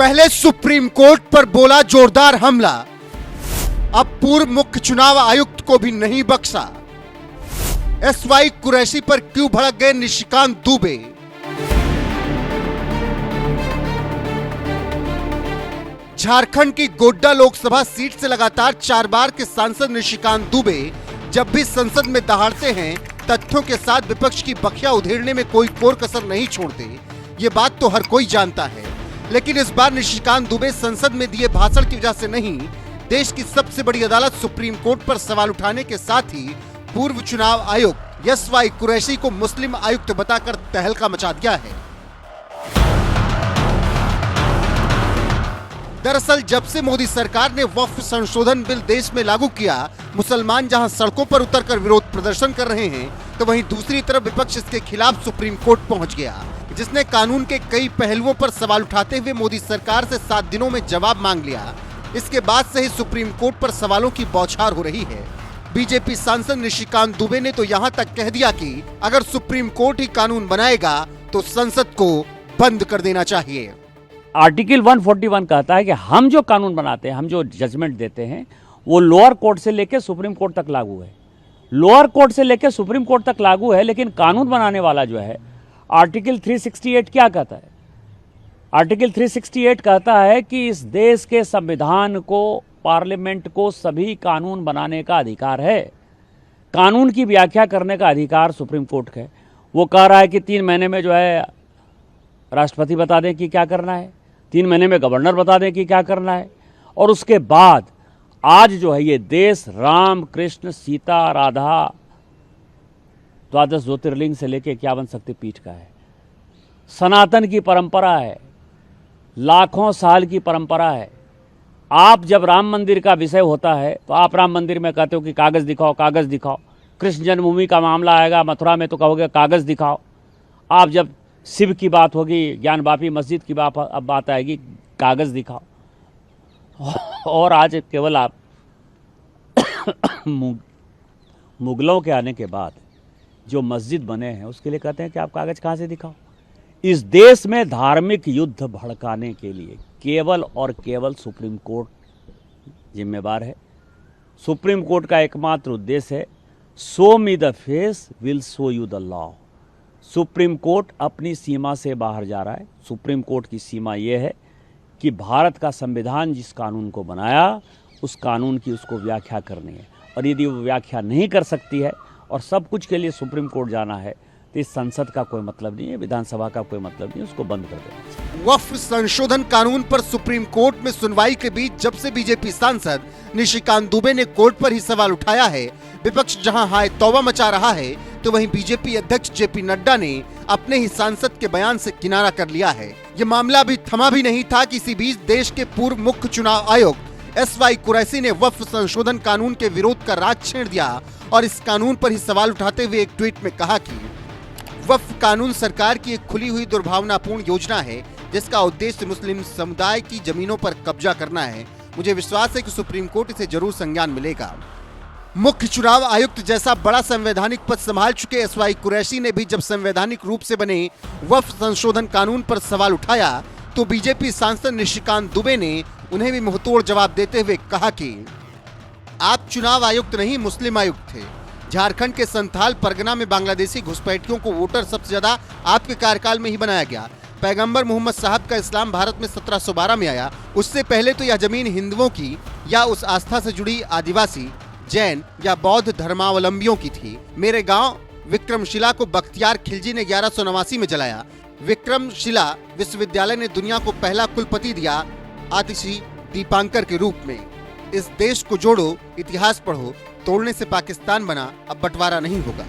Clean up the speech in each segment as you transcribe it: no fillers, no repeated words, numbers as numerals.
पहले supreme court पर बोला जोरदार हमला, अब पूर्व मुख्य चुनाव आयुक्त को भी नहीं बख्शा। एसवाई कुरैशी पर क्यों भड़क गए निशिकांत दुबे? झारखंड की गोड्डा लोकसभा सीट से लगातार 4 बार के सांसद निशिकांत दुबे जब भी संसद में दहाड़ते हैं, तथ्यों के साथ विपक्ष की बखिया उधेड़ने में कोई कोर कसर नहीं छोड़ते। ये बात तो हर कोई जानता है, लेकिन इस बार निशिकांत दुबे संसद में दिए भाषण की वजह से नहीं, देश की सबसे बड़ी अदालत सुप्रीम कोर्ट पर सवाल उठाने के साथ ही पूर्व चुनाव आयुक्त एसवाई कुरैशी को मुस्लिम आयुक्त बताकर तहलका मचा दिया है। दरअसल जब से मोदी सरकार ने वक्फ संशोधन बिल देश में लागू किया, मुसलमान जहां सड़कों पर उतरकर विरोध प्रदर्शन कर रहे हैं, तो वहीं दूसरी तरफ विपक्ष इसके खिलाफ सुप्रीम कोर्ट पहुंच गया, जिसने कानून के कई पहलुओं पर सवाल उठाते हुए मोदी सरकार से 7 दिनों में जवाब मांग लिया। इसके बाद से ही सुप्रीम कोर्ट पर सवालों की बौछार हो रही है। बीजेपी सांसद निशिकांत दुबे ने तो यहाँ तक कह दिया कि अगर सुप्रीम कोर्ट ही कानून बनाएगा तो संसद को बंद कर देना चाहिए। आर्टिकल 141 कहता है कि हम जो कानून बनाते हैं, हम जो जजमेंट देते हैं, वो लोअर कोर्ट से लेकर सुप्रीम कोर्ट तक लागू है। लोअर कोर्ट से लेकर सुप्रीम कोर्ट तक लागू है, लेकिन कानून बनाने वाला जो है, आर्टिकल 368 क्या कहता है? आर्टिकल 368 कहता है कि इस देश के संविधान को, पार्लियामेंट को सभी कानून बनाने का अधिकार है। कानून की व्याख्या करने का अधिकार सुप्रीम कोर्ट का है। वो कह रहा है कि 3 महीने में जो है राष्ट्रपति बता दें कि क्या करना है, 3 महीने में गवर्नर बता दें कि क्या करना है, और उसके बाद आज जो है ये देश राम कृष्ण सीता राधा 12 ज्योतिर्लिंग से लेकर 51 शक्तिपीठ का है। सनातन की परंपरा है, लाखों साल की परंपरा है। आप जब राम मंदिर का विषय होता है तो आप राम मंदिर में कहते हो कि कागज़ दिखाओ, कागज़ दिखाओ। कृष्ण जन्मभूमि का मामला आएगा मथुरा में तो कहोगे कागज़ दिखाओ। आप जब शिव की बात होगी, ज्ञान वापी मस्जिद की बात आएगी, कागज़ दिखाओ। और आज केवल आप मुगलों के आने के बाद जो मस्जिद बने हैं उसके लिए कहते हैं कि आप कागज़ कहाँ से दिखाओ। इस देश में धार्मिक युद्ध भड़काने के लिए केवल और केवल सुप्रीम कोर्ट जिम्मेवार है। सुप्रीम कोर्ट का एकमात्र उद्देश्य है, show me the face will show you the law. Supreme court अपनी सीमा से बाहर जा रहा है। सुप्रीम कोर्ट की सीमा यह है कि भारत का संविधान जिस कानून को बनाया, उस कानून की उसको व्याख्या करनी है, और यदि वो व्याख्या नहीं कर सकती है और सब कुछ के लिए सुप्रीम कोर्ट जाना है, तो इस संसद का कोई मतलब नहीं है, विधानसभा का कोई मतलब नहीं है, उसको बंद कर देना। वक्फ संशोधन कानून पर सुप्रीम कोर्ट में सुनवाई के बीच जब से बीजेपी सांसद निशिकांत दुबे ने कोर्ट पर ही सवाल उठाया है, विपक्ष जहां हाय तौबा मचा रहा है, तो वहीं बीजेपी अध्यक्ष जेपी नड्डा ने अपने ही सांसद के बयान से किनारा कर लिया है। ये मामला अभी थमा भी नहीं था कि इसी बीच देश के पूर्व मुख्य चुनाव आयुक्त एसवाई कुरैशी ने वक्फ संशोधन कानून के विरोध का राज छेड़ दिया और इस कानून पर ही सवाल उठाते हुए एक ट्वीट में कहा कि वक्फ कानून सरकार की एक खुली हुई दुर्भावनापूर्ण योजना है, जिसका उद्देश्य मुस्लिम समुदाय की जमीनों पर कब्जा करना है। मुझे विश्वास है कि सुप्रीम कोर्ट इसे जरूर संज्ञान मिलेगा। मुख्य चुनाव आयुक्त जैसा बड़ा संवैधानिक पद संभाल चुके एसवाई कुरैशी ने भी जब संवैधानिक रूप से बने वक्फ संशोधन कानून पर सवाल उठाया, तो बीजेपी सांसद निशिकांत दुबे ने उन्हें भी मुंहतोड़ जवाब देते हुए कहा कि आप चुनाव आयुक्त नहीं, मुस्लिम आयुक्त थे। झारखंड के संथाल परगना में बांग्लादेशी घुसपैठियों को वोटर सबसे ज्यादा आपके कार्यकाल में ही बनाया गया। पैगंबर मोहम्मद साहब का इस्लाम भारत में 1712 में आया। उससे पहले तो यह जमीन हिंदुओं की या उस आस्था से जुड़ी आदिवासी, जैन या बौद्ध धर्मावलंबियों की थी। मेरे गांव विक्रमशिला को बख्तियार खिलजी ने 1189 में जलाया। विक्रमशिला विश्वविद्यालय ने दुनिया को पहला कुलपति दिया, आतिशी दीपांकर के रूप में। इस देश को जोड़ो, इतिहास पढ़ो, तोड़ने से पाकिस्तान बना, अब बंटवारा नहीं होगा।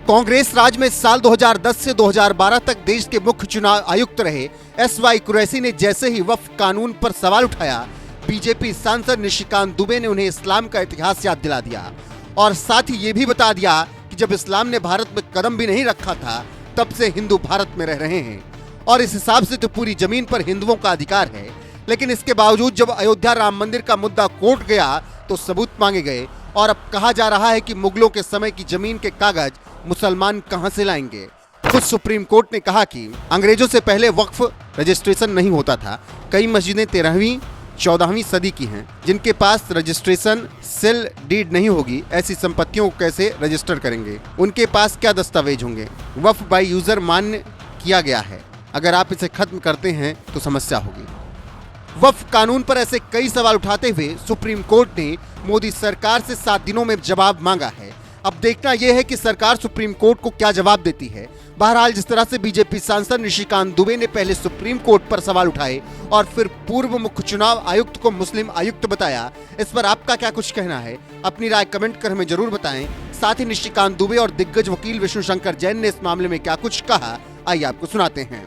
कांग्रेस राज में साल 2010 से 2012 तक देश के मुख्य चुनाव आयुक्त रहे एसवाई कुरैशी ने जैसे ही वक्फ कानून पर सवाल उठाया, बीजेपी सांसद निशिकांत दुबे ने उन्हें इस्लाम का इतिहास याद दिला दिया और साथ ही ये भी बता दिया कि जब इस्लाम ने भारत में कदम भी नहीं रखा था, तब से हिंदू भारत में रह रहे हैं और इस हिसाब से तो पूरी जमीन पर हिंदुओं का अधिकार है। लेकिन इसके बावजूद जब अयोध्या राम मंदिर का मुद्दा कोर्ट गया तो सबूत मांगे गए और अब कहा जा रहा है कि मुगलों के समय की जमीन के कागज मुसलमान कहां से लाएंगे। खुद सुप्रीम कोर्ट ने कहा कि अंग्रेजों से पहले वक्फ रजिस्ट्रेशन नहीं होता था। कई मस्जिदें 13वीं 14वीं सदी की हैं, जिनके पास रजिस्ट्रेशन सेल डीड नहीं होगी। ऐसी संपत्तियों को कैसे रजिस्टर करेंगे? उनके पास क्या दस्तावेज होंगे? वक्फ बाय यूजर मान्य किया गया है। अगर आप इसे खत्म करते हैं तो समस्या होगी। वक्फ कानून पर ऐसे कई सवाल उठाते हुए सुप्रीम कोर्ट ने मोदी सरकार से 7 दिनों में जवाब मांगा है। अब देखना यह है कि सरकार सुप्रीम कोर्ट को क्या जवाब देती है। बहरहाल, जिस तरह से बीजेपी सांसद निशिकांत दुबे ने पहले सुप्रीम कोर्ट पर सवाल उठाए और फिर पूर्व मुख्य चुनाव आयुक्त को मुस्लिम आयुक्त बताया, इस पर आपका क्या कुछ कहना है? अपनी राय कमेंट कर हमें जरूर बताएं। साथ ही निशिकांत दुबे और दिग्गज वकील विष्णु शंकर जैन ने इस मामले में क्या कुछ कहा, आइए आपको सुनाते हैं।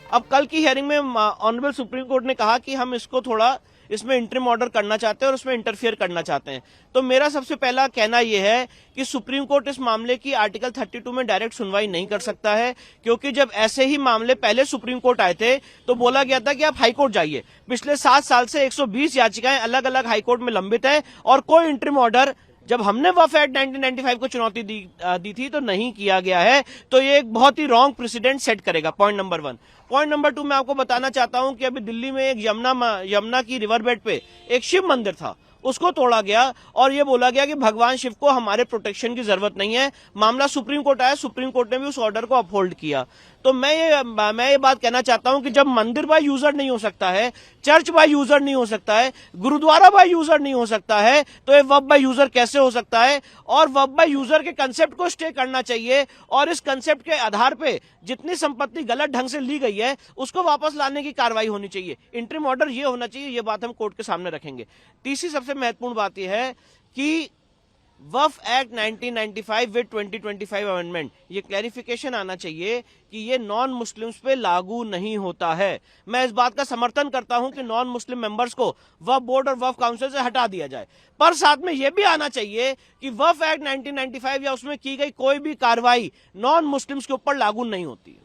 अब कल की हियरिंग में ऑनरेबल सुप्रीम कोर्ट ने कहा कि हम इसको थोड़ा इसमें इंटरिम ऑर्डर करना चाहते हैं और उसमें इंटरफियर करना चाहते हैं। तो मेरा सबसे पहला कहना यह है कि सुप्रीम कोर्ट इस मामले की आर्टिकल 32 में डायरेक्ट सुनवाई नहीं कर सकता है, क्योंकि जब ऐसे ही मामले पहले सुप्रीम कोर्ट आए थे तो बोला गया था कि आप हाईकोर्ट जाइए। पिछले 7 साल से 120 याचिकाएं अलग अलग हाईकोर्ट में लंबित है और कोई इंटरिम ऑर्डर जब हमने वक्फ एक्ट 1995 को चुनौती दी थी तो नहीं किया गया है। तो ये एक बहुत ही रॉन्ग प्रेसिडेंट सेट करेगा। Point number 1। पॉइंट नंबर 2, मैं आपको बताना चाहता हूं कि अभी दिल्ली में एक यमुना की रिवर बेड पे एक शिव मंदिर था, उसको तोड़ा गया और ये बोला गया कि भगवान शिव को हमारे प्रोटेक्शन की जरूरत नहीं है। मामला सुप्रीम कोर्ट आया, सुप्रीम कोर्ट ने भी उस ऑर्डर को अपहोल्ड किया। तो मैं ये बात कहना चाहता हूं कि जब मंदिर बाय यूजर नहीं हो सकता है, चर्च बाय यूजर नहीं हो सकता है, गुरुद्वारा बाय यूजर नहीं हो सकता है, तो ये वक्फ बाय यूजर कैसे हो सकता है? और वक्फ बाय यूजर के कंसेप्ट को स्टे करना चाहिए और इस कंसेप्ट के आधार पे जितनी संपत्ति गलत ढंग से ली गई है उसको वापस लाने की कार्रवाई होनी चाहिए। इंटरिम ऑर्डर ये होना चाहिए, ये बात हम कोर्ट के सामने रखेंगे। तीसरी सबसे महत्वपूर्ण बात यह है कि वक्फ एक्ट 1995 विद 2025 अमेंडमेंट, ये क्लैरिफिकेशन आना चाहिए कि ये नॉन मुस्लिम्स पे लागू नहीं होता है। मैं इस बात का समर्थन करता हूं कि नॉन मुस्लिम मेंबर्स को वक्फ बोर्ड और वक्फ काउंसिल से हटा दिया जाए, पर साथ में यह भी आना चाहिए कि वक्फ एक्ट 1995 या उसमें की गई कोई भी कार्रवाई नॉन मुस्लिम्स के ऊपर लागू नहीं होती।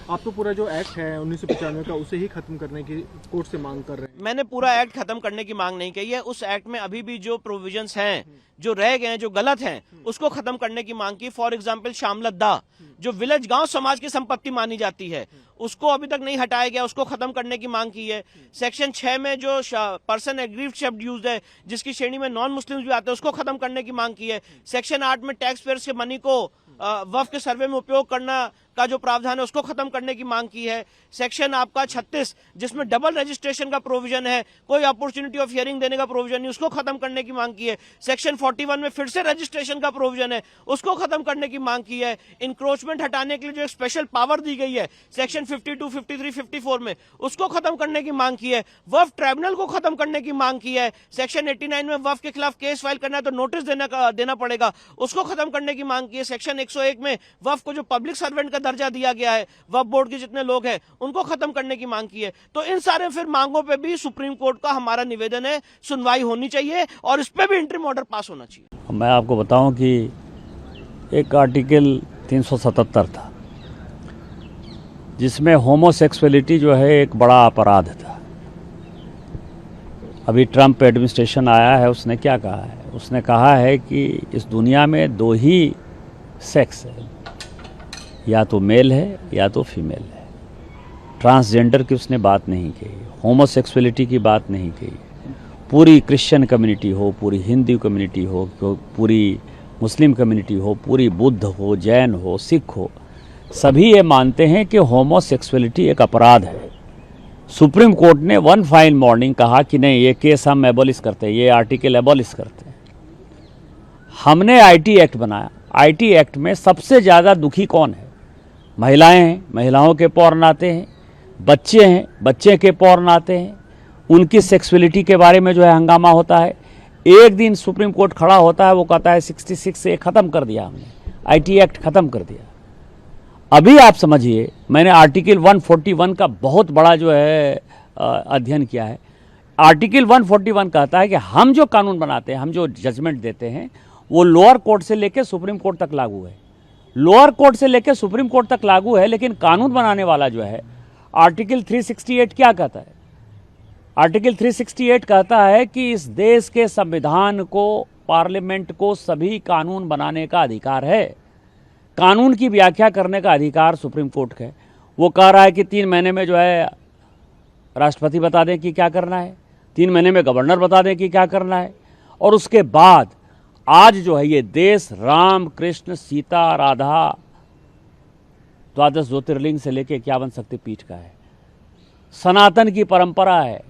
आप तो पूरा जो एक्ट है 1995 का उसे ही खत्म करने की कोर्ट से मांग कर रहे हैं। मैंने पूरा एक्ट खत्म करने की मांग नहीं की है। उस एक्ट में अभी भी जो प्रोविजंस हैं, जो रह गए हैं, जो गलत हैं, उसको खत्म करने की मांग की। फॉर एग्जांपल शामलद्दा, जो विलेज गांव समाज की संपत्ति मानी जाती है, उसको अभी तक नहीं हटाया गया, उसको खत्म करने की मांग की है। सेक्शन 6 में जो पर्सन एग्रीव्ड शब्द यूज है, जिसकी श्रेणी में नॉन मुस्लिम्स भी आते हैं, उसको खत्म करने की मांग की है। सेक्शन 8 में टैक्स पेयर्स के मनी को वक्फ के सर्वे में उपयोग करना का जो प्रावधान है उसको खत्म करने की मांग की है। सेक्शन आपका 36 जिसमें डबल रजिस्ट्रेशन का प्रोविजन है, कोई अपॉर्चुनिटी ऑफ हियरिंग देने का प्रोविजन नहीं, उसको खत्म करने की मांग की है। सेक्शन 41 में फिर से रजिस्ट्रेशन का प्रोविजन है, उसको खत्म करने की मांग की है। इंक्रोचमेंट हटाने के लिए जो एक स्पेशल पावर दी गई है सेक्शन 52, 53, 54 में, उसको खत्म करने की मांग की है। वक्फ ट्राइब्यूनल को खत्म करने की मांग की है। सेक्शन 89 में वक्फ के खिलाफ केस फाइल करना है तो नोटिस देना पड़ेगा, उसको खत्म करने की मांग की है। सेक्शन 101 में वक्फ को जो पब्लिक सर्वेंट का दर्जा दिया गया है, वक्फ बोर्ड के जितने लोग हैं उनको खत्म करने की मांग की है। तो इन सारे फिर मांगों पे भी सुप्रीम कोर्ट का हमारा निवेदन है, सुनवाई होनी चाहिए और इस पे भी इंटरिम ऑर्डर पास होना चाहिए। मैं आपको बताऊं कि एक आर्टिकल 377 था जिसमें होमोसेक्सुअलिटी जो है एक बड़ा अपराध था। अभी ट्रंप एडमिनिस्ट्रेशन आया है, उसने क्या कहा है? उसने कहा है कि इस दुनिया में 2 ही सेक्स है, या तो मेल है या तो फीमेल है। ट्रांसजेंडर की उसने बात नहीं की, होमोसेक्सुअलिटी की बात नहीं की। पूरी क्रिश्चियन कम्युनिटी हो, पूरी हिंदू कम्युनिटी हो, पूरी मुस्लिम कम्युनिटी हो, पूरी बुद्ध हो, जैन हो, सिख हो, सभी ये मानते हैं कि होमोसेक्सुअलिटी एक अपराध है। सुप्रीम कोर्ट ने वन फाइन मॉर्निंग कहा कि नहीं, ये केस हम एबॉलिश करते हैं, ये आर्टिकल एबॉलिश करते हैं। हमने आईटी एक्ट बनाया। आईटी एक्ट में सबसे ज़्यादा दुखी कौन है? महिलाएं हैं, महिलाओं के पॉर्न आते हैं, बच्चे हैं, बच्चे के पॉर्न आते हैं, उनकी सेक्सुअलिटी के बारे में जो है हंगामा होता है। एक दिन सुप्रीम कोर्ट खड़ा होता है, वो कहता है 66 से ख़त्म कर दिया हमने, आईटी एक्ट ख़त्म कर दिया। अभी आप समझिए, मैंने आर्टिकल 141 का बहुत बड़ा जो है अध्ययन किया है। आर्टिकल 141 कहता है कि हम जो कानून बनाते हैं, हम जो जजमेंट देते हैं, वो लोअर कोर्ट से लेकर सुप्रीम कोर्ट तक लागू है। लोअर कोर्ट से लेकर सुप्रीम कोर्ट तक लागू है, लेकिन कानून बनाने वाला जो है आर्टिकल 368 क्या कहता है? आर्टिकल 368 कहता है कि इस देश के संविधान को, पार्लियामेंट को सभी कानून बनाने का अधिकार है। कानून की व्याख्या करने का अधिकार सुप्रीम कोर्ट का है। वो कह रहा है कि 3 महीने में जो है राष्ट्रपति बता दें कि क्या करना है, 3 महीने में गवर्नर बता दें कि क्या करना है, और उसके बाद आज जो है ये देश राम कृष्ण सीता राधा द्वादश ज्योतिर्लिंग से लेकर 51 शक्तिपीठ का है। सनातन की परंपरा है,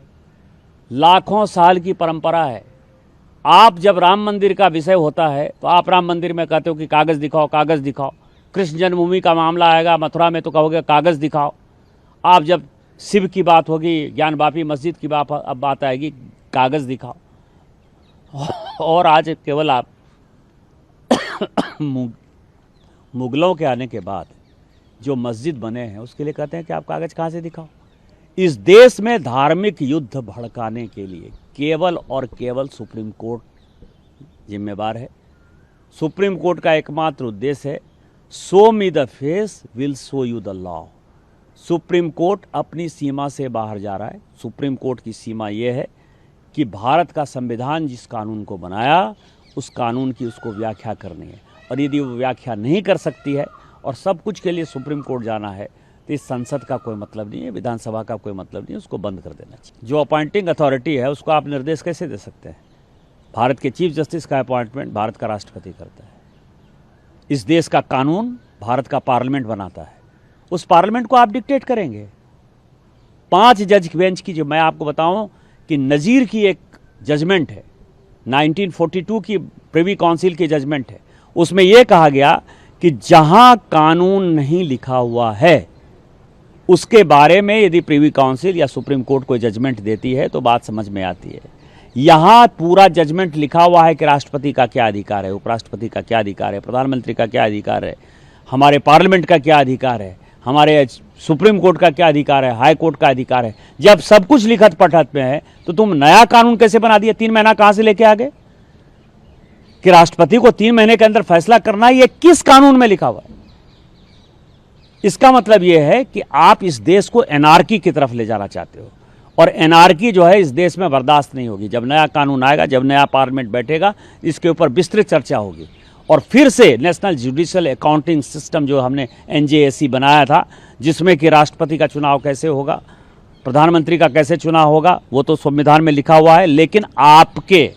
लाखों साल की परंपरा है। आप जब राम मंदिर का विषय होता है तो आप राम मंदिर में कहते हो कि कागज़ दिखाओ, कागज़ दिखाओ। कृष्ण जन्मभूमि का मामला आएगा मथुरा में तो कहोगे कागज़ दिखाओ। आप जब शिव की बात होगी, ज्ञानवापी मस्जिद की बात आएगी, कागज़ दिखाओ। और आज केवल आप मुगलों के आने के बाद जो मस्जिद बने हैं उसके लिए कहते हैं कि आप कागज़ कहाँ से दिखाओ। इस देश में धार्मिक युद्ध भड़काने के लिए केवल और केवल सुप्रीम कोर्ट जिम्मेवार है। सुप्रीम कोर्ट का एकमात्र उद्देश्य है show me the face will show you the law. Supreme court अपनी सीमा से बाहर जा रहा है। सुप्रीम कोर्ट की सीमा यह है कि भारत का संविधान जिस कानून को बनाया उस कानून की उसको व्याख्या करनी है, और यदि वो व्याख्या नहीं कर सकती है और सब कुछ के लिए सुप्रीम कोर्ट जाना है तो इस संसद का कोई मतलब नहीं है, विधानसभा का कोई मतलब नहीं है, उसको बंद कर देना चाहिए। जो अपॉइंटिंग अथॉरिटी है उसको आप निर्देश कैसे दे सकते हैं? भारत के चीफ जस्टिस का अपॉइंटमेंट भारत का राष्ट्रपति करता है। इस देश का कानून भारत का पार्लियामेंट बनाता है। उस पार्लियामेंट को आप डिक्टेट करेंगे? 5 जज बेंच की, जो मैं आपको बताऊं कि नज़ीर की एक जजमेंट है, 1942 की प्रिवी काउंसिल की जजमेंट है, उसमें यह कहा गया कि जहां कानून नहीं लिखा हुआ है उसके बारे में यदि प्रिवी काउंसिल या सुप्रीम कोर्ट कोई जजमेंट देती है तो बात समझ में आती है। यहाँ पूरा जजमेंट लिखा हुआ है कि राष्ट्रपति का क्या अधिकार है, उपराष्ट्रपति का क्या अधिकार है, प्रधानमंत्री का क्या अधिकार है, हमारे पार्लियामेंट का क्या अधिकार है, हमारे सुप्रीम कोर्ट का क्या अधिकार है, हाई कोर्ट का अधिकार है। जब सब कुछ लिखत पढ़त में है तो तुम नया कानून कैसे बना दिया? 3 महीना कहां से लेके आ गए कि राष्ट्रपति को 3 महीने के अंदर फैसला करना है? ये किस कानून में लिखा हुआ है? इसका मतलब यह है कि आप इस देश को एनार्की की तरफ ले जाना चाहते हो, और एनार्की जो है इस देश में बर्दाश्त नहीं होगी। जब नया कानून आएगा, जब नया पार्लियामेंट बैठेगा, इसके ऊपर विस्तृत चर्चा होगी, और फिर से नेशनल जुडिशियल अकाउंटिंग सिस्टम जो हमने NJAC बनाया था, जिसमें कि राष्ट्रपति का चुनाव कैसे होगा, प्रधानमंत्री का कैसे चुनाव होगा, वो तो संविधान में लिखा हुआ है, लेकिन आपके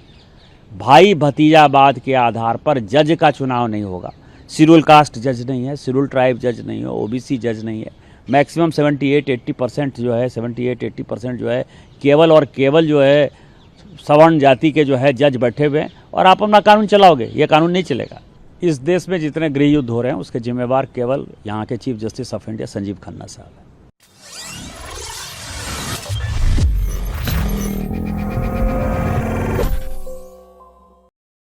भाई भतीजावाद के आधार पर जज का चुनाव नहीं होगा। शेड्यूल कास्ट जज नहीं है, शेड्यूल ट्राइब जज नहीं है, OBC जज नहीं है। मैक्सिमम 78-80% जो है, 78-80% जो है केवल और केवल जो है सवर्ण जाति के जो है जज बैठे हुए हैं, और आप अपना कानून चलाओगे। ये कानून नहीं चलेगा। इस देश में जितने गृह युद्ध हो रहे हैं उसके जिम्मेवार केवल यहाँ के chief justice of India Sanjeev Khanna साहब हैं।